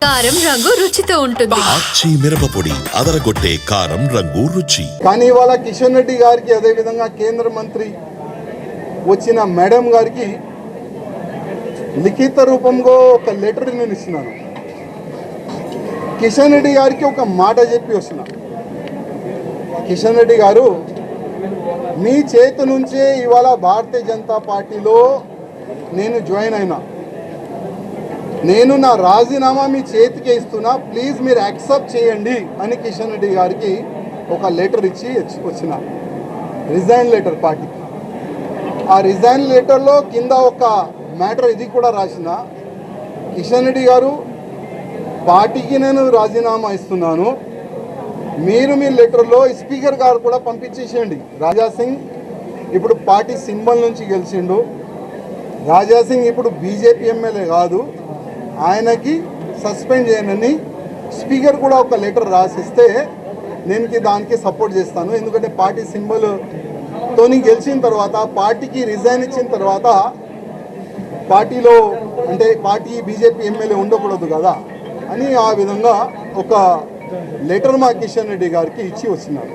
కారం రంగు రుచితో ఉంటుంది. ఆచి మిరపపొడి అదరగొట్టే కారం రంగు రుచి. కానీ ఇవాళ కిషన్ రెడ్డి గారికి అదే విధంగా కేంద్ర మంత్రి వచ్చిన మేడం గారికి లిఖిత రూపంలో ఒక లెటర్ నేను ఇస్తున్నాను. కిషన్ రెడ్డి గారికి ఒక మాట చెప్పి వస్తున్నా. కిషన్ రెడ్డి గారు, మీ చేతి నుంచే ఇవాళ భారతీయ జనతా పార్టీలో నేను జాయిన్ అయినా. నేను నా రాజీనామా మీ చేతికి ఇస్తున్నా, ప్లీజ్ మీరు యాక్సెప్ట్ చేయండి అని కిషన్ రెడ్డి గారికి ఒక లెటర్ ఇచ్చి వచ్చిన, రిజైన్ లెటర్ పార్టీకి. ఆ రిజైన్ లెటర్లో కింద ఒక మ్యాటర్ ఇది కూడా రాసిన, కిషన్ రెడ్డి గారు, పార్టీకి నేను రాజీనామా ఇస్తున్నాను, మీరు మీ లెటర్లో స్పీకర్ గారు కూడా పంపించేసేయండి. రాజాసింగ్ ఇప్పుడు పార్టీ సింబల్ నుంచి గెలిచిండు. రాజాసింగ్ ఇప్పుడు బీజేపీ ఎమ్మెల్యే కాదు, ఆయనకి సస్పెండ్ చేయనని స్పీకర్ కూడా ఒక లెటర్ రాసిస్తే నేను దానికి సపోర్ట్ చేస్తాను. ఎందుకంటే పార్టీ సింబల్తోని గెలిచిన తర్వాత, పార్టీకి రిజైన్ ఇచ్చిన తర్వాత పార్టీలో అంటే పార్టీ బీజేపీ ఎమ్మెల్యే ఉండకూడదు కదా అని ఆ విధంగా ఒక లెటర్ మా కిషన్ రెడ్డి గారికి ఇచ్చి వచ్చినారు.